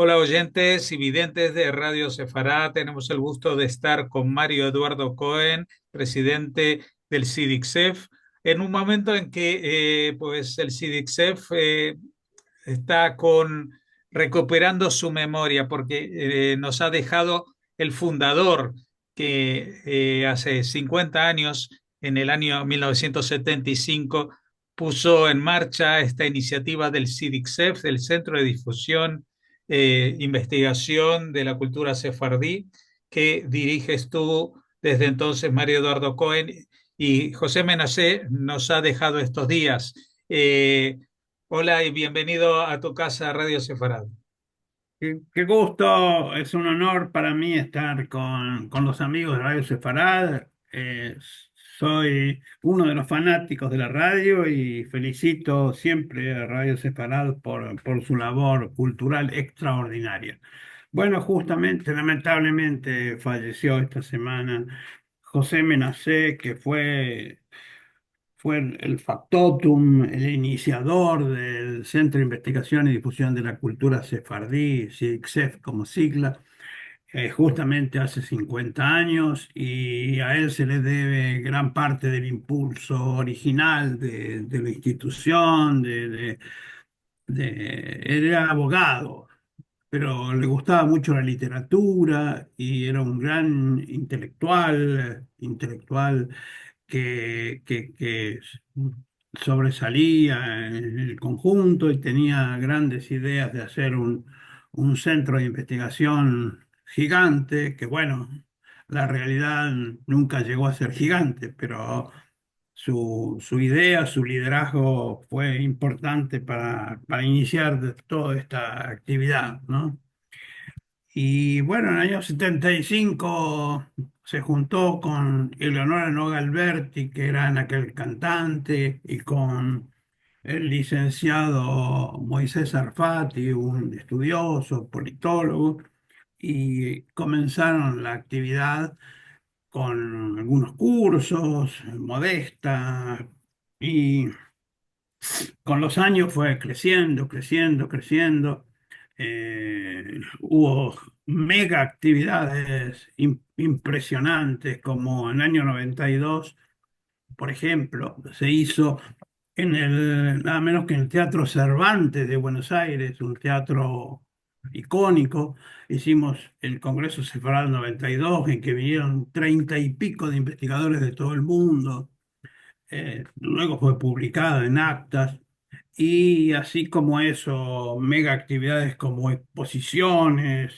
Hola oyentes y videntes de Radio Sefará. Tenemos el gusto de estar con Mario Eduardo Cohen, presidente del CIDICSEF, en un momento en que pues el CIDICSEF está recuperando su memoria porque nos ha dejado el fundador que hace 50 años, en el año 1975, puso en marcha esta iniciativa del CIDICSEF, del Centro de Difusión Investigación de la Cultura Sefardí, que diriges tú desde entonces, Mario Eduardo Cohen, y José Menacé nos ha dejado estos días. Hola y bienvenido a tu casa Radio Sefarad. Qué gusto, es un honor para mí estar con los amigos de Radio Sefarad. Soy uno de los fanáticos de la radio y felicito siempre a Radio Sefarad por su labor cultural extraordinaria. Bueno, justamente, lamentablemente falleció esta semana José Menacé, que fue el factotum, el iniciador del Centro de Investigación y Difusión de la Cultura Sefardí, CICSEF como sigla, justamente hace 50 años, y a él se le debe gran parte del impulso original de la institución. Él era abogado, pero le gustaba mucho la literatura y era un gran intelectual que sobresalía en el conjunto y tenía grandes ideas de hacer un centro de investigación gigante, que bueno, la realidad nunca llegó a ser gigante, pero su idea, su liderazgo fue importante para iniciar toda esta actividad, ¿no? Y bueno, en el año 75 se juntó con Eleonora Noga Alberti, que era en aquel cantante, y con el licenciado Moisés Arfati, un estudioso, politólogo, y comenzaron la actividad con algunos cursos, modesta, y con los años fue creciendo. Hubo mega actividades impresionantes, como en el año 92, por ejemplo, se hizo nada menos que en el Teatro Cervantes de Buenos Aires, un teatro icónico. Hicimos el Congreso Sefarad 92, en que vinieron 30 y pico de investigadores de todo el mundo. Luego fue publicado en actas. Y así como eso, mega actividades como exposiciones.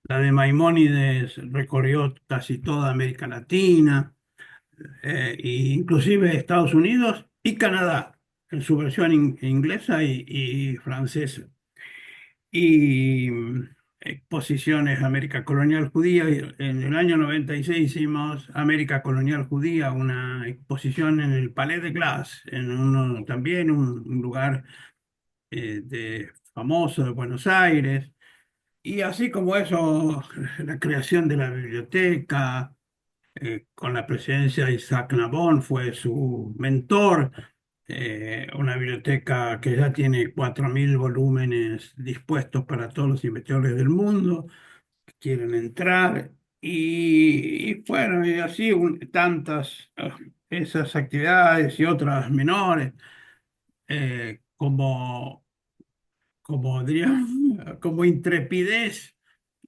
La de Maimónides recorrió casi toda América Latina, e inclusive Estados Unidos y Canadá, en su versión inglesa y francesa. Y exposiciones América Colonial Judía. Y en el año 96 hicimos América Colonial Judía, una exposición en el Palais de Glace, también un lugar famoso de Buenos Aires. Y así como eso, la creación de la biblioteca, con la presidencia de Isaac Nabón, fue su mentor. Una biblioteca que ya tiene 4.000 volúmenes dispuestos para todos los investigadores del mundo que quieren entrar. Y bueno, y así tantas esas actividades y otras menores, como diría, como intrepidez.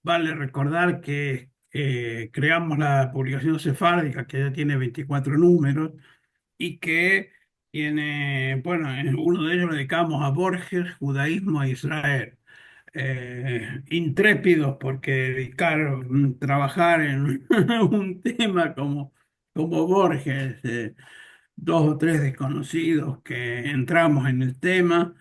Vale recordar que creamos la publicación sefárdica, que ya tiene 24 números, y que tiene, bueno, en uno de ellos lo dedicamos a Borges, judaísmo e Israel. Intrépidos porque trabajar en un tema como Borges, dos o tres desconocidos que entramos en el tema.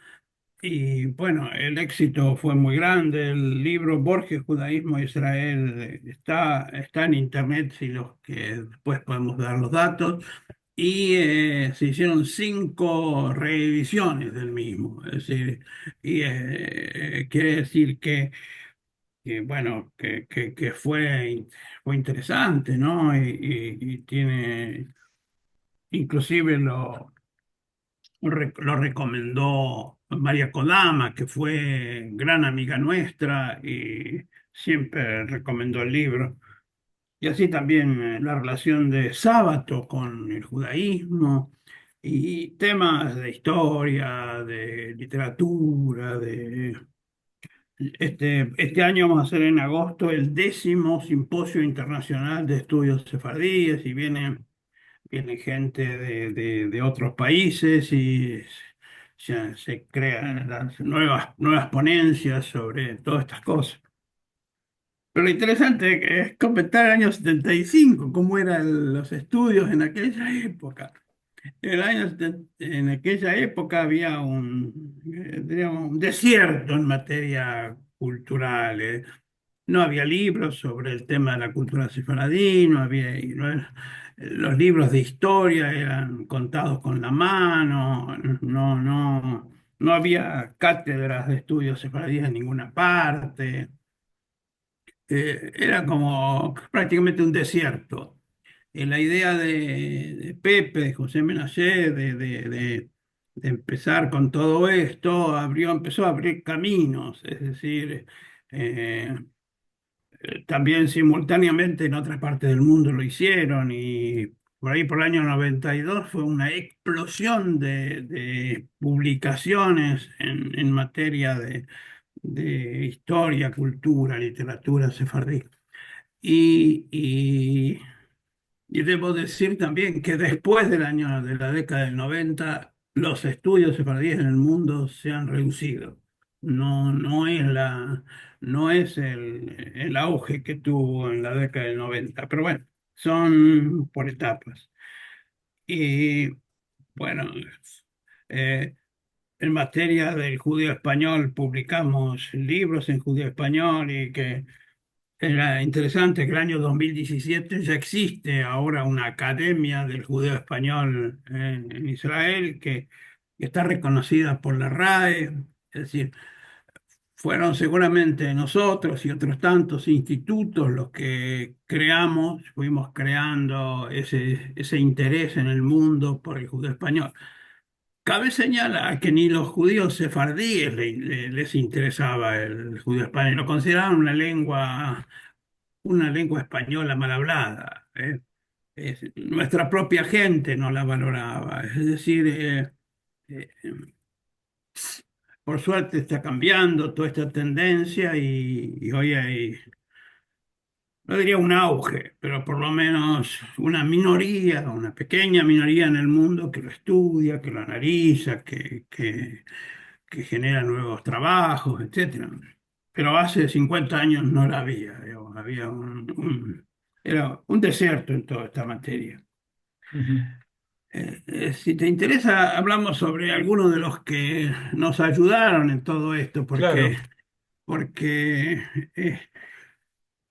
Y bueno, el éxito fue muy grande. El libro Borges, Judaísmo e Israel, está en internet, si los que después podemos dar los datos. Y se hicieron 5 reediciones del mismo. Es decir, y quiere decir bueno, que fue interesante, ¿no? Y tiene, inclusive lo recomendó María Kodama, que fue gran amiga nuestra y siempre recomendó el libro. Y así también la relación de Sábato con el judaísmo y temas de historia, de literatura, de... Este año vamos a hacer en agosto el 10º Simposio Internacional de Estudios Sefardíes y viene gente de otros países y se crean las nuevas ponencias sobre todas estas cosas. Pero lo interesante es comentar el año 75 cómo eran los estudios en aquella época. En aquella época había digamos, un desierto en materia cultural. No había libros sobre el tema de la cultura sefaradí, los libros de historia eran contados con la mano, no había cátedras de estudios sefaradíes en ninguna parte. Era como prácticamente un desierto. La idea de Pepe, de José Menashe, de empezar con todo esto, empezó a abrir caminos, es decir, eh, también simultáneamente en otras partes del mundo lo hicieron y por ahí por el año 92 fue una explosión de publicaciones en materia de historia, cultura, literatura sefardí. Y, y, y debo decir también que después de la década del 90 los estudios sefardíes en el mundo se han reducido. No es no es el auge que tuvo en la década del 90, pero bueno, son por etapas. Y bueno, eh, en materia del judío español publicamos libros en judío español y que era interesante que el año 2017 ya existe ahora una academia del judeo español en Israel que está reconocida por la RAE. Es decir, fueron seguramente nosotros y otros tantos institutos los que fuimos creando ese interés en el mundo por el judeo español. Cabe señalar que ni los judíos sefardíes les interesaba el judío español, lo consideraban una lengua española mal hablada. Nuestra propia gente no la valoraba. Es decir, eh, por suerte está cambiando toda esta tendencia y hoy hay, no diría un auge, pero por lo menos una minoría, una pequeña minoría en el mundo que lo estudia, que lo analiza, que genera nuevos trabajos, etcétera. Pero hace 50 años no la había, digamos, era un desierto en toda esta materia. Ujú. Si te interesa, hablamos sobre algunos de los que nos ayudaron en todo esto, Claro. porque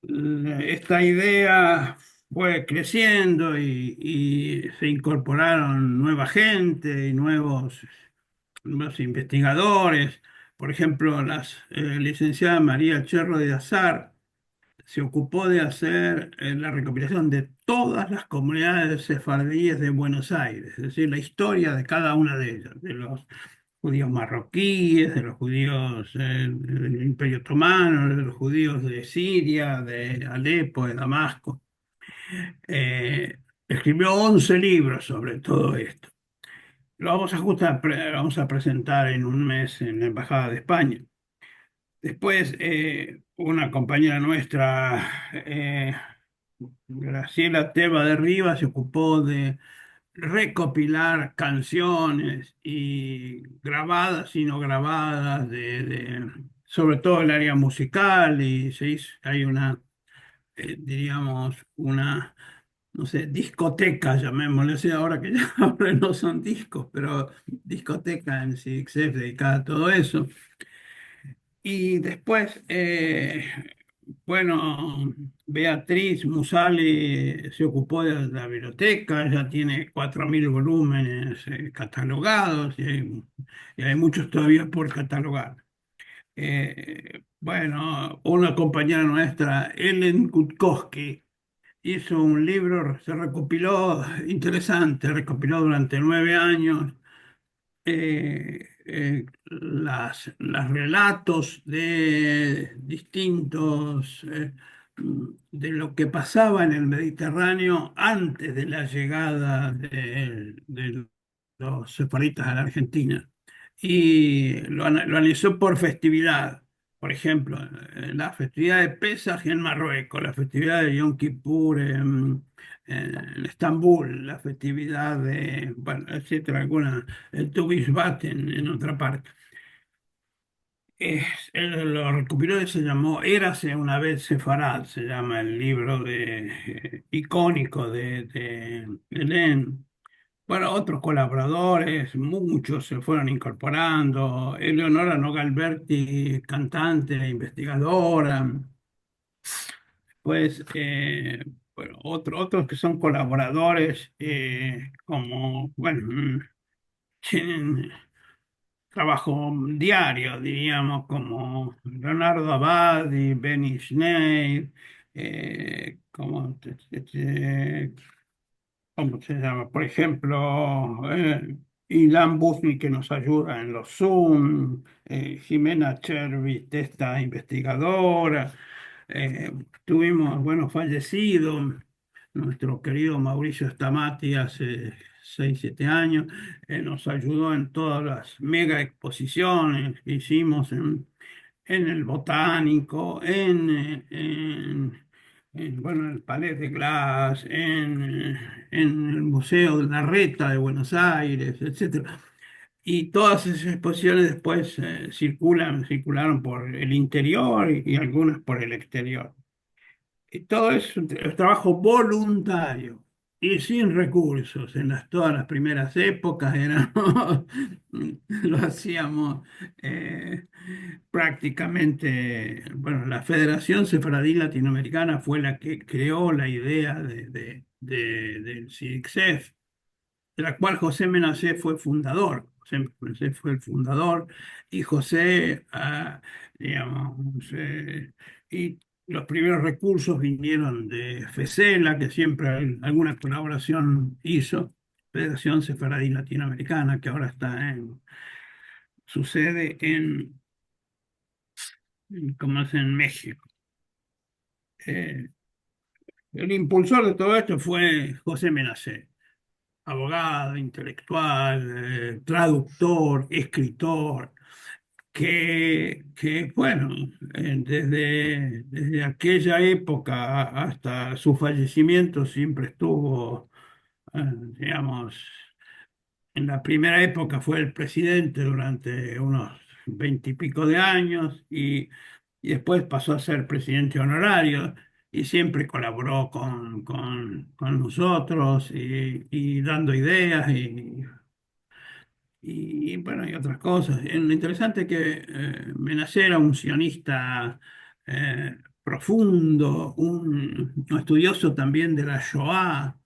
esta idea fue creciendo y se incorporaron nueva gente y nuevos investigadores. Por ejemplo, la licenciada María Cherro de Azar se ocupó de hacer la recopilación de todas las comunidades sefardíes de Buenos Aires, es decir, la historia de cada una de ellas, de los judíos marroquíes, de los judíos del Imperio Otomano, de los judíos de Siria, de Alepo, de Damasco. Escribió 11 libros sobre todo esto. Lo vamos a presentar en un mes en la Embajada de España. Después, una compañera nuestra, Graciela Teba de Rivas, se ocupó de recopilar canciones y grabadas y no grabadas, sobre todo el área musical, y hay diríamos, no sé, discoteca, llamémosle así, ahora que ya ahora no son discos, pero discoteca en CXF dedicada a todo eso. Y después, bueno, Beatriz Musali se ocupó de la biblioteca, ya tiene 4.000 volúmenes catalogados y hay muchos todavía por catalogar. Bueno, una compañera nuestra, Ellen Kutkowski, hizo un libro, se recopiló, interesante, recopiló durante 9 años las relatos de distintos, de lo que pasaba en el Mediterráneo antes de la llegada de los sefaristas a la Argentina. Y lo analizó por festividad. Por ejemplo, la festividad de Pesaj en Marruecos, la festividad de Yom Kippur en Estambul, la festividad de, bueno, etcétera, alguna, el Tu Bishvat en otra parte. Él lo recopiló y se llamó Érase una vez Sefarad, se llama el libro icónico de Len. Bueno, otros colaboradores, muchos se fueron incorporando. Eleonora Nogalberti, cantante, investigadora. Pues, bueno, otros que son colaboradores, como, bueno, tienen trabajo diario, diríamos, como Leonardo Abadi, Benny Schneider, como ¿cómo se llama? Por ejemplo, Ilan Busni, que nos ayuda en los Zoom, Jimena Chervis, esta investigadora. Tuvimos, bueno, fallecido nuestro querido Mauricio Stamati hace 6 7 años. Nos ayudó en todas las mega exposiciones que hicimos en el Botánico, bueno, en el Palais de Glass, en el Museo de la Reta de Buenos Aires, etcétera. Y todas esas exposiciones después circularon por el interior y algunas por el exterior. Y todo es un trabajo voluntario y sin recursos. Todas las primeras épocas lo hacíamos eh, prácticamente. Bueno, la Federación Sefaradí Latinoamericana fue la que creó la idea del SIDICSEF, de la cual José Menacé fue fundador. José Menacé fue el fundador y José, digamos, y los primeros recursos vinieron de FECELA, que siempre alguna colaboración hizo, Federación Sefaradí Latinoamericana, que ahora está su sede como es en México. Eh, el impulsor de todo esto fue José Menacé, abogado, intelectual, traductor, escritor, bueno, desde aquella época hasta su fallecimiento siempre estuvo, digamos, en la primera época fue el presidente durante unos 20 y pico de años y después pasó a ser presidente honorario y siempre colaboró con nosotros y dando ideas bueno, y otras cosas. Lo interesante es que Benacer era un sionista profundo, un estudioso también de la Shoah,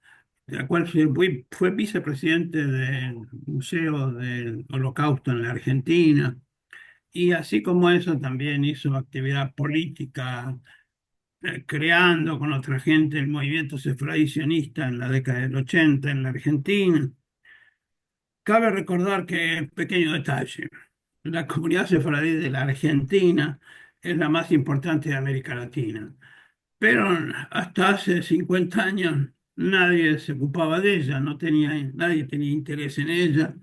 de la cual fue vicepresidente del Museo del Holocausto en la Argentina. Y así como eso, también hizo actividad política, creando con otra gente el movimiento sefardí sionista en la década del 80 en la Argentina. Cabe recordar que, pequeño detalle, la comunidad sefardí de la Argentina es la más importante de América Latina, pero hasta hace 50 años nadie se ocupaba de ella, nadie tenía interés en ella,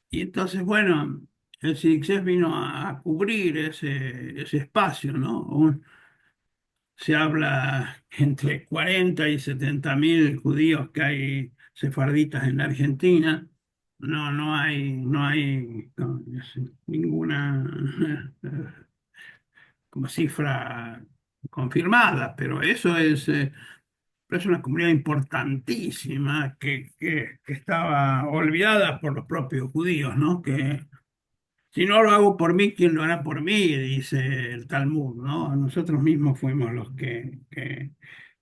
y entonces, bueno, el CIDICSEF vino a cubrir ese espacio, ¿no? Se habla entre 40 y 70 mil judíos que hay sefarditas en la Argentina. No hay ninguna como cifra confirmada, pero pero es una comunidad importantísima que estaba olvidada por los propios judíos, ¿no? Que si no lo hago por mí, ¿quién lo hará por mí? Dice el Talmud, ¿no? Nosotros mismos fuimos los que,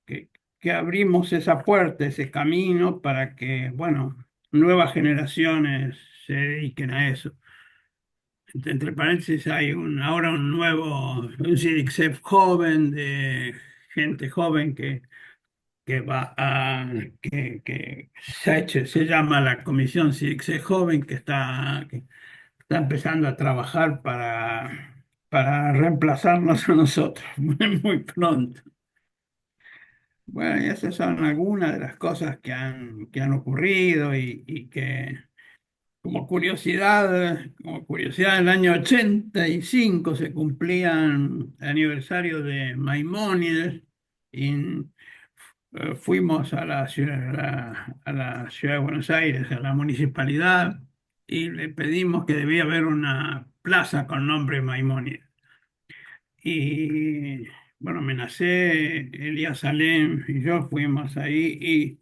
que abrimos esa puerta, ese camino para que, bueno, nuevas generaciones se dediquen a eso. Entre paréntesis, hay ahora un CIDICSEF joven, de gente joven que se llama la Comisión CIDIC Joven, que está empezando a trabajar para reemplazarnos a nosotros muy pronto. Bueno, y esas son algunas de las cosas que han ocurrido y que, como curiosidad, el año 85 se cumplían el aniversario de Maimónides y fuimos a a la ciudad de Buenos Aires, a la municipalidad, y le pedimos que debía haber una plaza con nombre Maimónides. Y bueno, Menacé, Elías Salem y yo fuimos ahí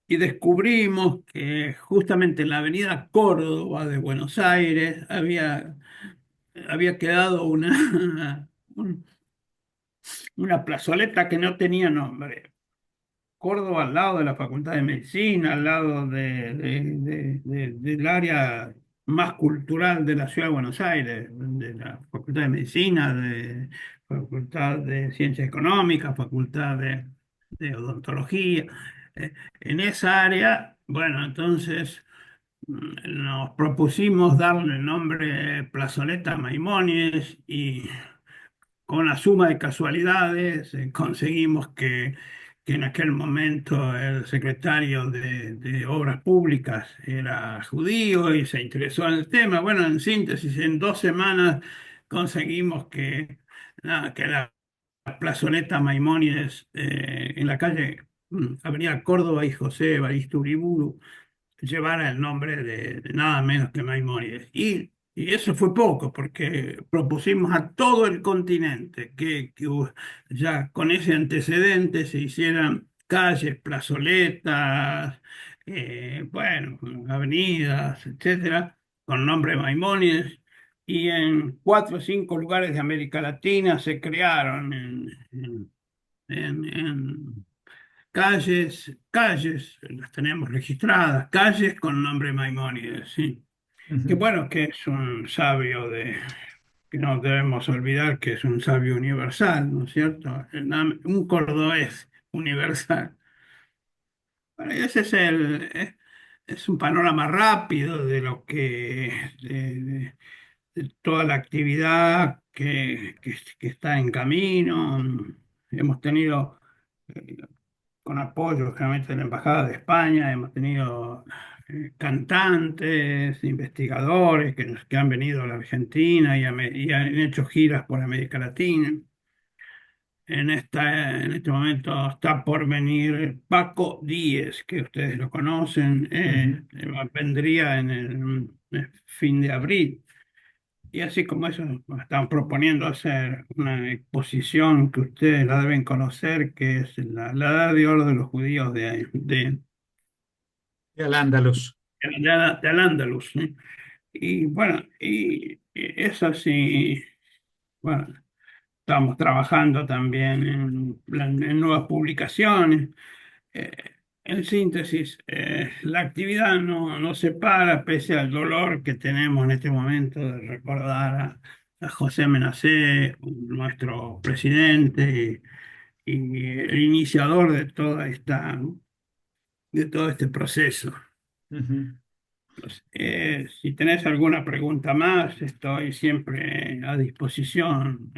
y descubrimos que justamente en la avenida Córdoba de Buenos Aires había quedado un- una plazoleta que no tenía nombre. Córdoba al lado de la Facultad de Medicina, al lado del área más cultural de la ciudad de Buenos Aires, de la Facultad de Medicina, de Facultad de Ciencias Económicas, Facultad de Odontología. En esa área, bueno, entonces nos propusimos darle el nombre Plazoleta Maimónides y con la suma de casualidades, conseguimos que en aquel momento el secretario de Obras Públicas era judío y se interesó en el tema. Bueno, en síntesis, en 2 semanas conseguimos nada, que la plazoleta Maimónides en la calle Avenida Córdoba y José Evaristo Uriburu llevara el nombre de nada menos que Maimónides. Y eso fue poco, porque propusimos a todo el continente ya con ese antecedente se hicieran calles, plazoletas, bueno, avenidas, etcétera, con nombre Maimónides. Y en 4 o 5 lugares de América Latina se crearon en calles, las tenemos registradas, calles con nombre Maimónides, sí. Que Ujú. bueno, que es un sabio que no debemos olvidar que es un sabio universal, ¿no es cierto? Un cordobés universal. Bueno, y ese es un panorama rápido de lo de toda la actividad que está en camino. Hemos tenido eh, con apoyo generalmente de la Embajada de España, hemos tenido cantantes, investigadores que han venido a la Argentina y han hecho giras por América Latina. En este momento está por venir Paco Díez, que ustedes lo conocen, Ujú. vendría en el fin de abril. Y así como eso, nos están proponiendo hacer una exposición que ustedes la deben conocer, que es la Edad de Oro de los Judíos Y Al-Ándalus. de Al-Ándalus, ¿sí? Y bueno, y eso sí, bueno, estamos trabajando también en nuevas publicaciones. Eh, en síntesis, la actividad no se para pese al dolor que tenemos en este momento de recordar a José Menacé, nuestro presidente y el iniciador de de todo este proceso. Ujú. Pues, si tenés alguna pregunta más, estoy siempre a disposición.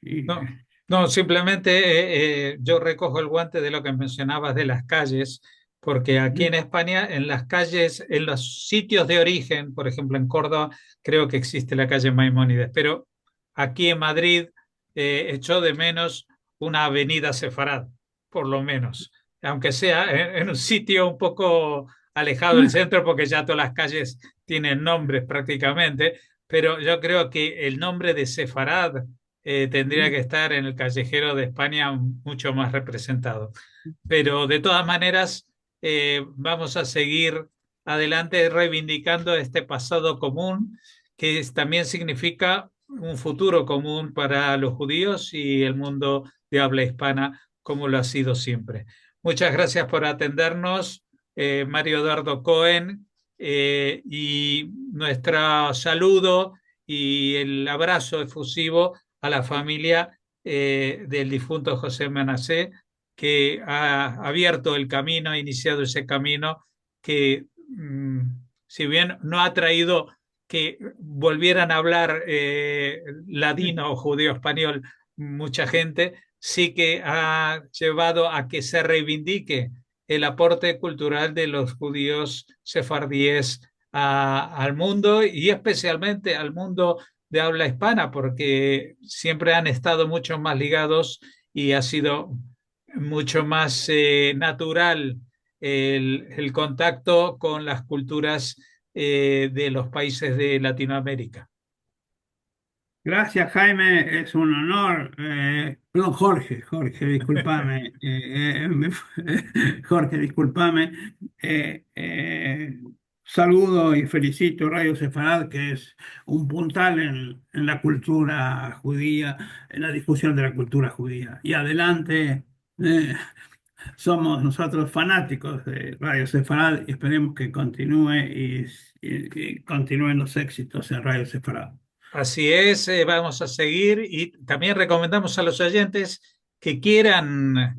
No, no, simplemente yo recojo el guante de lo que mencionabas de las calles, porque aquí en España, en las calles, en los sitios de origen, por ejemplo en Córdoba, creo que existe la calle Maimónides, pero aquí en Madrid echó de menos una avenida Sefarad, por lo menos, aunque sea en un sitio un poco alejado del centro, porque ya todas las calles tienen nombres prácticamente, pero yo creo que el nombre de Sefarad tendría que estar en el callejero de España mucho más representado. Pero de todas maneras, vamos a seguir adelante reivindicando este pasado común, también significa un futuro común para los judíos y el mundo de habla hispana, como lo ha sido siempre. Muchas gracias por atendernos, Mario Eduardo Cohen, y nuestro saludo y el abrazo efusivo a la familia del difunto José Manasé, que ha abierto el camino, ha iniciado ese camino que, si bien no ha traído que volvieran a hablar ladino o judío español mucha gente, sí que ha llevado a que se reivindique el aporte cultural de los judíos sefardíes al mundo y especialmente al mundo de habla hispana, porque siempre han estado mucho más ligados y ha sido mucho más natural el contacto con las culturas de los países de Latinoamérica. Gracias, Jaime, es un honor. Perdón, Jorge, discúlpame. Jorge, discúlpame. Saludo y felicito a Radio Sefarad, que es un puntal en la cultura judía, en la difusión de la cultura judía. Y adelante, eh, somos nosotros fanáticos de Radio Sefarad y esperemos que continúe y continúen los éxitos en Radio Sefarad. Así es, vamos a seguir y también recomendamos a los oyentes que quieran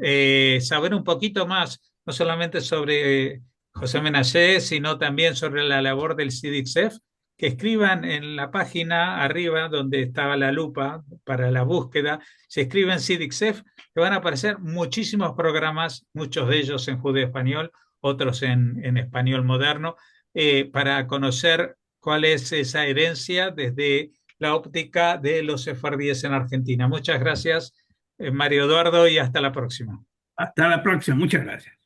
saber un poquito más, no solamente sobre José Menashe, sino también sobre la labor del CIDICSEF, que escriban en la página arriba donde estaba la lupa para la búsqueda, se escriben CIDICSEF, que van a aparecer muchísimos programas, muchos de ellos en judeo español, otros en español moderno, para conocer cuál es esa herencia desde la óptica de los sefardíes en Argentina. Muchas gracias, Mario Eduardo, y hasta la próxima. Hasta la próxima. Muchas gracias.